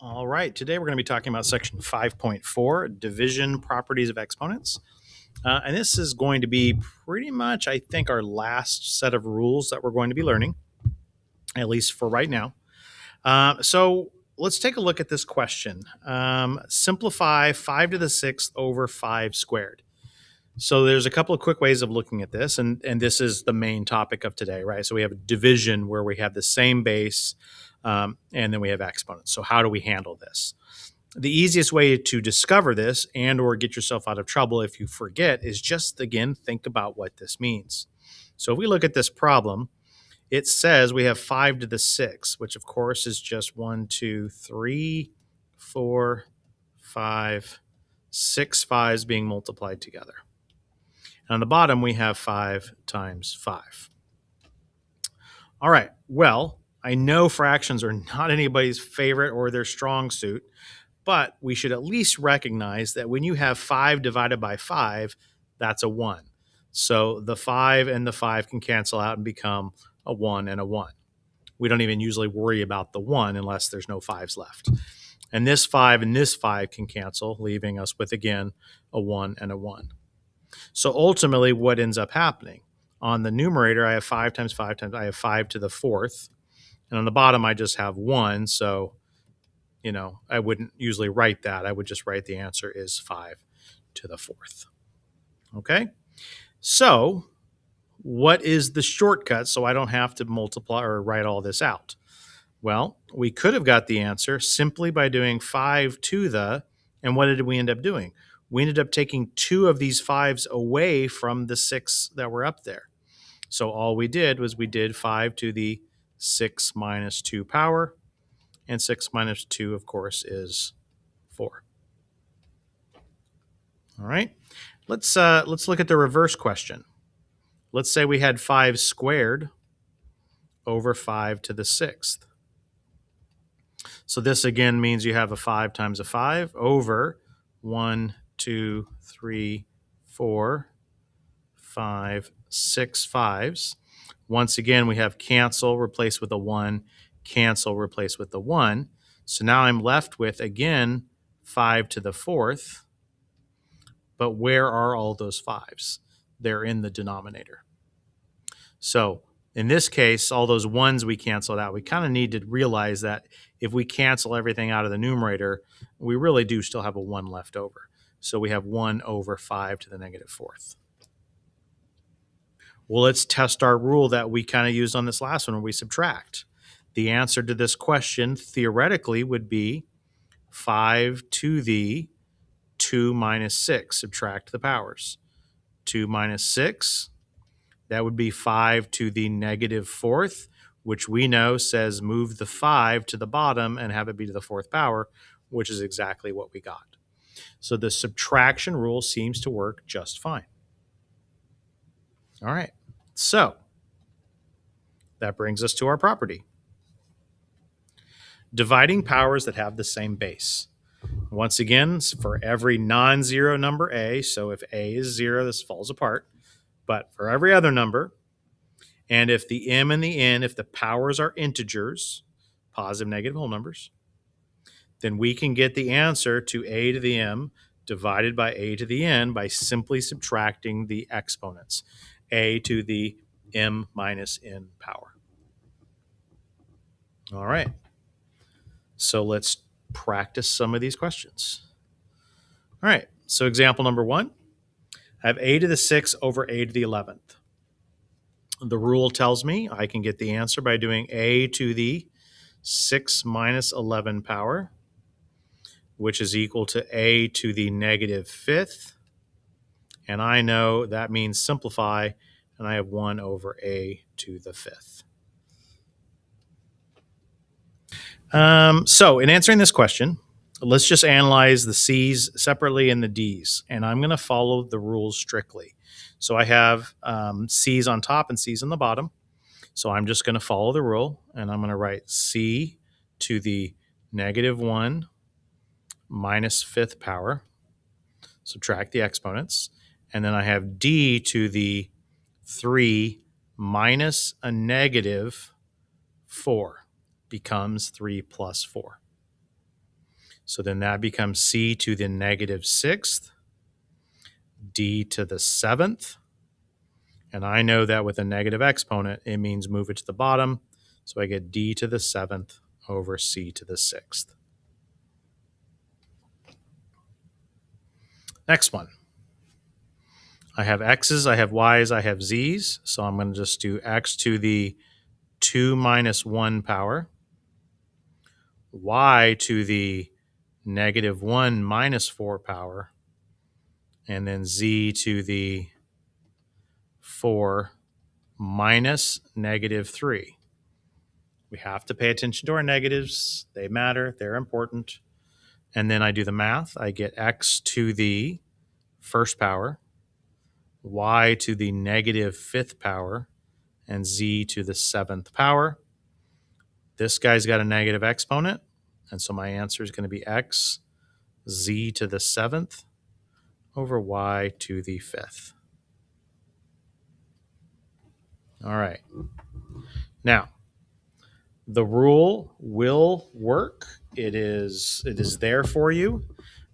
All right, today we're going to be talking about section 5.4, division properties of exponents. And this is going to be pretty much, I think, our last set of rules that we're going to be learning, at least for right now. So let's take a look at this question. Simplify 5 to the 6th over 5 squared. So there's a couple of quick ways of looking at this, and this is the main topic of today, right? So we have a division where we have the same base, and then we have exponents. So how do we handle this? The easiest way to discover this and or get yourself out of trouble if you forget is just, again, think about what this means. So if we look at this problem, it says we have 5 to the 6, which of course is just 1, 2, 3, 4, 5, 6 fives being multiplied together. And on the bottom, we have 5 times 5. All right, well, I know fractions are not anybody's favorite or their strong suit, but we should at least recognize that when you have 5 divided by 5, that's a 1. So the 5 and the 5 can cancel out and become a 1 and a 1. We don't even usually worry about the 1 unless there's no 5s left. And this 5 and this 5 can cancel, leaving us with, again, a 1 and a 1. So ultimately, what ends up happening? On the numerator, I have 5 times 5 times, I have 5 to the 4th. And on the bottom, I just have 1. So I wouldn't usually write that. I would just write the answer is 5 to the 4th. Okay? So what is the shortcut so I don't have to multiply or write all this out? Well, we could have got the answer simply by doing 5 to the, and what did we end up doing? We ended up taking 2 of these 5s away from the 6 that were up there. So all we did was we did 5 to the 6 minus 2 power, and 6 minus 2, of course, is 4. All right, let's look at the reverse question. Let's say we had 5 squared over 5 to the 6th. So this again means you have a 5 times a 5 over 1, 2, 3, 4, 5, 6 5s. Once again, we have cancel replaced with a 1, cancel replaced with the 1. So now I'm left with, again, 5 to the 4th. But where are all those 5s? They're in the denominator. So in this case, all those 1s we canceled out. We kind of need to realize that if we cancel everything out of the numerator, we really do still have a 1 left over. So we have 1 over 5 to the negative 4th. Well, let's test our rule that we kind of used on this last one where we subtract. The answer to this question theoretically would be 5 to the 2 minus 6. Subtract the powers. 2 minus 6, that would be 5 to the negative 4th, which we know says move the 5 to the bottom and have it be to the 4th power, which is exactly what we got. So the subtraction rule seems to work just fine. All right, so that brings us to our property. Dividing powers that have the same base. Once again, for every non-zero number a, so if a is 0, this falls apart. But for every other number, and if the m and the n, if the powers are integers, positive, negative whole numbers, then we can get the answer to a to the m divided by a to the n by simply subtracting the exponents, a to the m minus n power. All right. So let's practice some of these questions. All right. So example number 1, I have a to the 6th over a to the 11th. The rule tells me I can get the answer by doing a to the 6 minus 11 power, which is equal to a to the negative 5th. And I know that means simplify, and I have 1 over a to the 5th. So in answering this question, let's just analyze the C's separately and the D's, and I'm going to follow the rules strictly. So I have C's on top and C's on the bottom. So I'm just going to follow the rule, and I'm going to write C to the negative 1 minus 5th power, subtract the exponents, and then I have D to the 3 minus a negative 4 becomes 3 plus 4. So then that becomes c to the negative sixth, d to the seventh. And I know that with a negative exponent, it means move it to the bottom. So I get d to the seventh over c to the sixth. Next one. I have x's, I have y's, I have z's. So I'm going to just do x to the 2 minus 1 power, y to the negative 1 minus 4 power, and then z to the 4 minus negative 3. We have to pay attention to our negatives. They matter. They're important. And then I do the math. I get x to the first power, y to the negative fifth power, and z to the seventh power. This guy's got a negative exponent, and so my answer is going to be x z to the seventh over y to the fifth. All right. Now, the rule will work. It is there for you,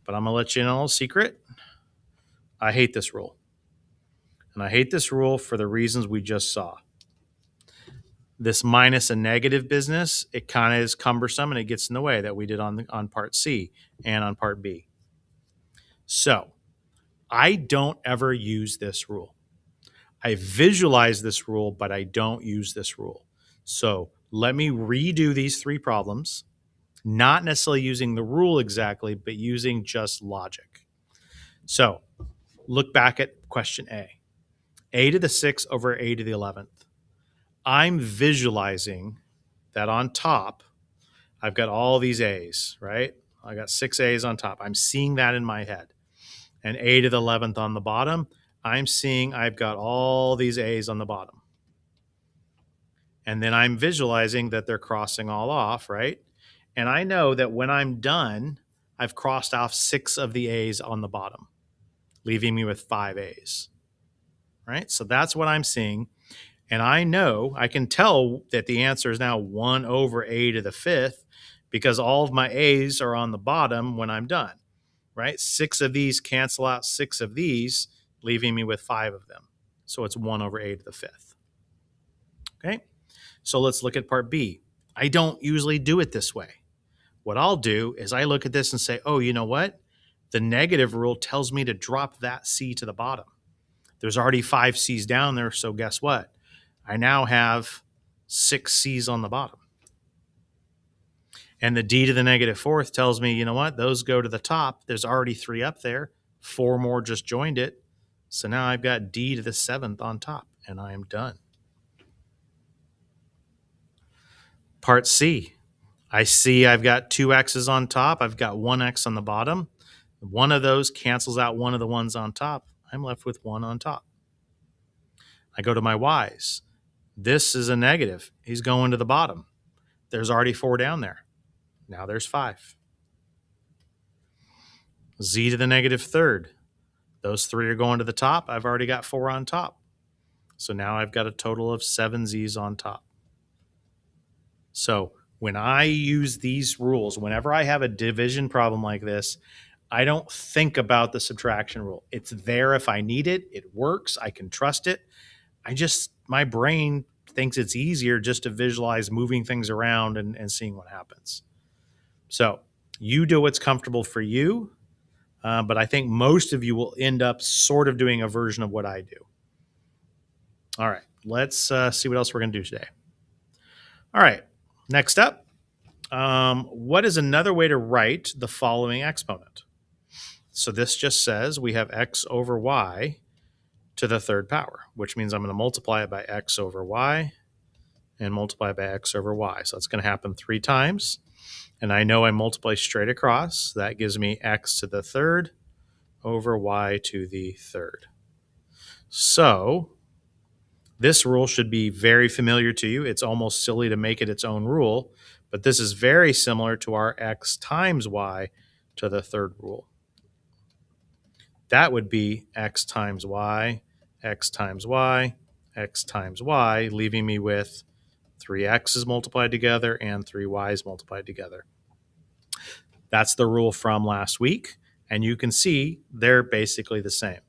but I'm going to let you know a secret. I hate this rule. And I hate this rule for the reasons we just saw. This minus a negative business, it kind of is cumbersome and it gets in the way that we did on part C and on part B. So I don't ever use this rule. I visualize this rule, but I don't use this rule. So let me redo these three problems, not necessarily using the rule exactly, but using just logic. So look back at question A to the 6th over A to the 11th. I'm visualizing that on top, I've got all these A's, right? I got 6 A's on top. I'm seeing that in my head. And A to the 11th on the bottom, I'm seeing I've got all these A's on the bottom. And then I'm visualizing that they're crossing all off, right? And I know that when I'm done, I've crossed off 6 of the A's on the bottom, leaving me with 5 A's, right? So that's what I'm seeing. And I know, I can tell that the answer is now 1 over A to the 5th because all of my A's are on the bottom when I'm done, right? 6 of these cancel out 6 of these, leaving me with 5 of them. So it's 1 over A to the 5th. Okay, so let's look at part B. I don't usually do it this way. What I'll do is I look at this and say, oh, you know what? The negative rule tells me to drop that C to the bottom. There's already 5 C's down there, so guess what? I now have 6 C's on the bottom. And the D to the negative 4th tells me, you know what? Those go to the top. There's already 3 up there. 4 more just joined it. So now I've got D to the 7th on top, and I am done. Part C. I see I've got 2 X's on top. I've got 1 X on the bottom. One of those cancels out one of the ones on top. I'm left with 1 on top. I go to my Y's. This is a negative. He's going to the bottom. There's already 4 down there. Now there's 5. Z to the negative 3rd. Those 3 are going to the top. I've already got 4 on top. So now I've got a total of 7 Z's on top. So when I use these rules, whenever I have a division problem like this, I don't think about the subtraction rule. It's there if I need it. It works. I can trust it. My brain thinks it's easier just to visualize moving things around and seeing what happens. So you do what's comfortable for you, but I think most of you will end up sort of doing a version of what I do. All right, let's see what else we're going to do today. All right, next up, what is another way to write the following exponent? So this just says we have x over y to the 3rd power, which means I'm going to multiply it by x over y and multiply by x over y. So that's going to happen 3 times. And I know I multiply straight across. That gives me x to the 3rd over y to the 3rd. So this rule should be very familiar to you. It's almost silly to make it its own rule, but this is very similar to our x times y to the 3rd rule. That would be x times y, x times y, x times y, leaving me with 3 x's multiplied together and 3 y's multiplied together. That's the rule from last week. And you can see they're basically the same.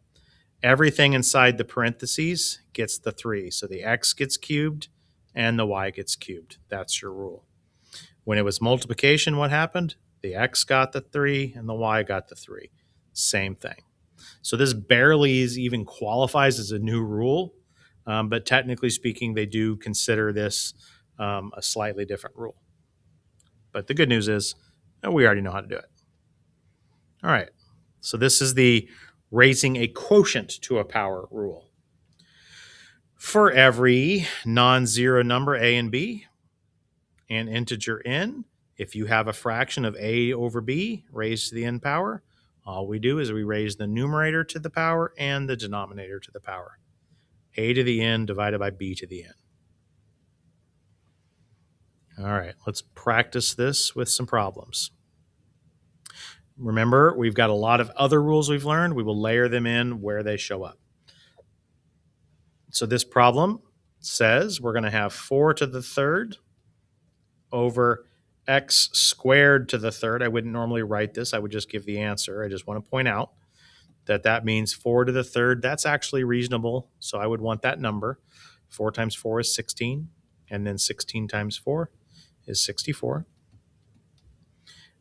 Everything inside the parentheses gets the 3. So the x gets cubed and the y gets cubed. That's your rule. When it was multiplication, what happened? The x got the 3 and the y got the 3. Same thing. So this barely even qualifies as a new rule, but technically speaking, they do consider this a slightly different rule. But the good news is we already know how to do it. All right. So this is the raising a quotient to a power rule. For every non-zero number a and b and integer n, if you have a fraction of a over b raised to the n power, all we do is we raise the numerator to the power and the denominator to the power. A to the n divided by b to the n. All right, let's practice this with some problems. Remember, we've got a lot of other rules we've learned. We will layer them in where they show up. So this problem says we're going to have 4 to the third over x squared to the third. I wouldn't normally write this. I would just give the answer. I just want to point out that that means 4 to the third. That's actually reasonable. So I would want that number. 4 times 4 is 16. And then 16 times 4 is 64.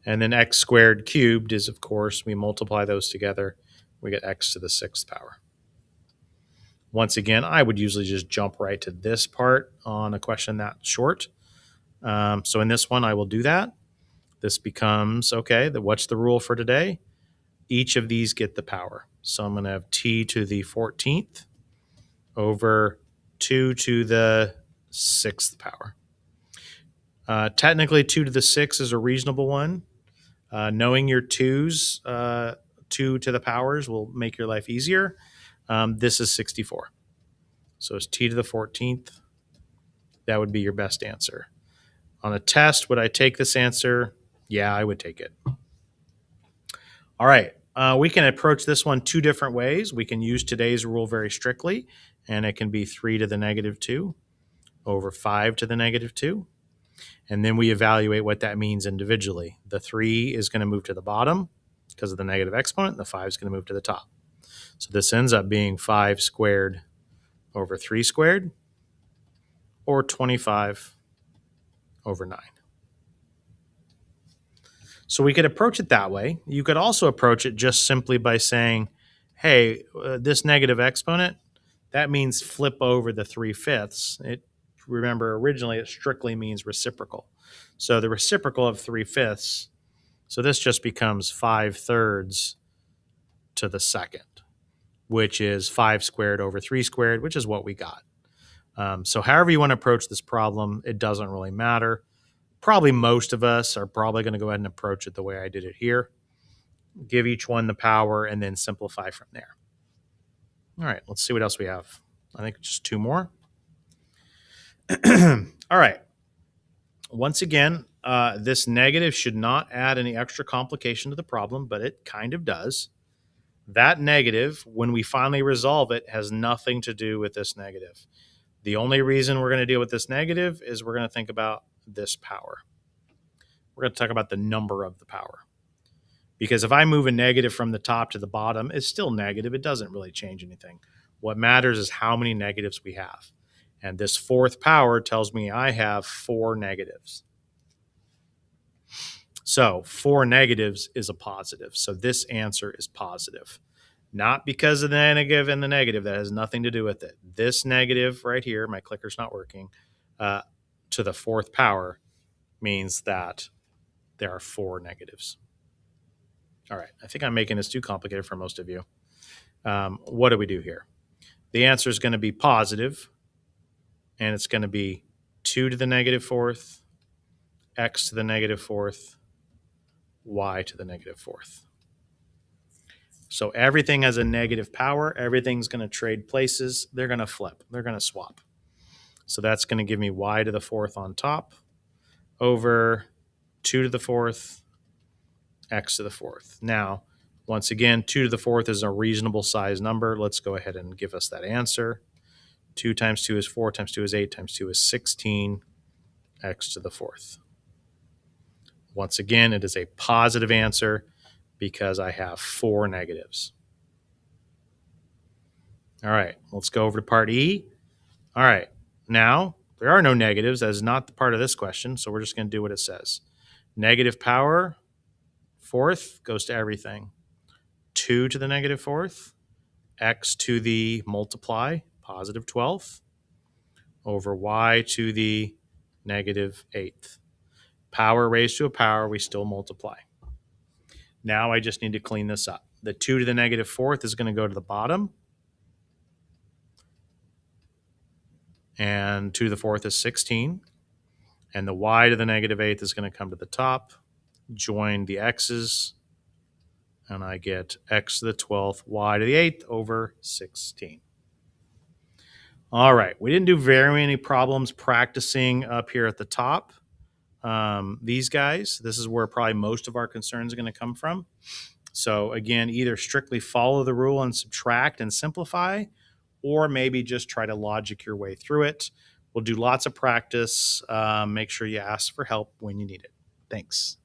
And then x squared cubed is, of course, we multiply those together. We get x to the 6th power. Once again, I would usually just jump right to this part on a question that short. So in this one, I will do that. This becomes, okay, what's the rule for today? Each of these get the power. So I'm going to have t to the 14th over 2 to the 6th power. Technically, 2 to the 6 is a reasonable one. Knowing your 2's, 2 to the powers will make your life easier. This is 64. So it's t to the 14th. That would be your best answer. On a test, would I take this answer? Yeah, I would take it. All right. We can approach this one 2 different ways. We can use today's rule very strictly, and it can be 3 to the negative 2 over 5 to the negative 2. And then we evaluate what that means individually. The 3 is going to move to the bottom because of the negative exponent. The 5 is going to move to the top. So this ends up being 5 squared over 3 squared, or 25 over 9. So we could approach it that way. You could also approach it just simply by saying, hey, this negative exponent, that means flip over the 3/5. Remember, originally it strictly means reciprocal. So the reciprocal of 3/5, so this just becomes 5/3 to the second, which is 5 squared over 3 squared, which is what we got. So however you want to approach this problem, it doesn't really matter. Probably most of us are probably going to go ahead and approach it the way I did it here. Give each one the power and then simplify from there. All right, let's see what else we have. I think just 2 more. All right. Once again, this negative should not add any extra complication to the problem, but it kind of does. That negative, when we finally resolve it, has nothing to do with this negative. The only reason we're going to deal with this negative is we're going to think about this power. We're going to talk about the number of the power. Because if I move a negative from the top to the bottom, it's still negative. It doesn't really change anything. What matters is how many negatives we have. And this 4th power tells me I have 4 negatives. So 4 negatives is a positive. So this answer is positive. Not because of the negative and the negative. That has nothing to do with it. This negative right here, my clicker's not working, to the 4th power means that there are 4 negatives. All right, I think I'm making this too complicated for most of you. What do we do here? The answer is going to be positive, and it's going to be 2 to the negative 4th, x to the negative 4th, y to the negative 4th. So everything has a negative power. Everything's going to trade places. They're going to flip. They're going to swap. So that's going to give me y to the 4th on top over 2 to the 4th, x to the 4th. Now, once again, 2 to the 4th is a reasonable size number. Let's go ahead and give us that answer. 2 times 2 is 4, times 2 is 8, times 2 is 16, x to the 4th. Once again, it is a positive answer because I have 4 negatives. All right, let's go over to part E. All right, now there are no negatives. That is not the part of this question, so we're just going to do what it says. Negative power, fourth, goes to everything. 2 to the negative fourth, x to the multiply, positive 12th, over y to the negative 8th. Power raised to a power, we still multiply. Now I just need to clean this up. The 2 to the negative fourth is going to go to the bottom. And 2 to the fourth is 16. And the y to the negative eighth is going to come to the top. Join the x's. And I get x to the 12th, y to the 8th over 16. All right. We didn't do very many problems practicing up here at the top. These guys, this is where probably most of our concerns are going to come from. So again, either strictly follow the rule and subtract and simplify, or maybe just try to logic your way through it. We'll do lots of practice. Make sure you ask for help when you need it. Thanks.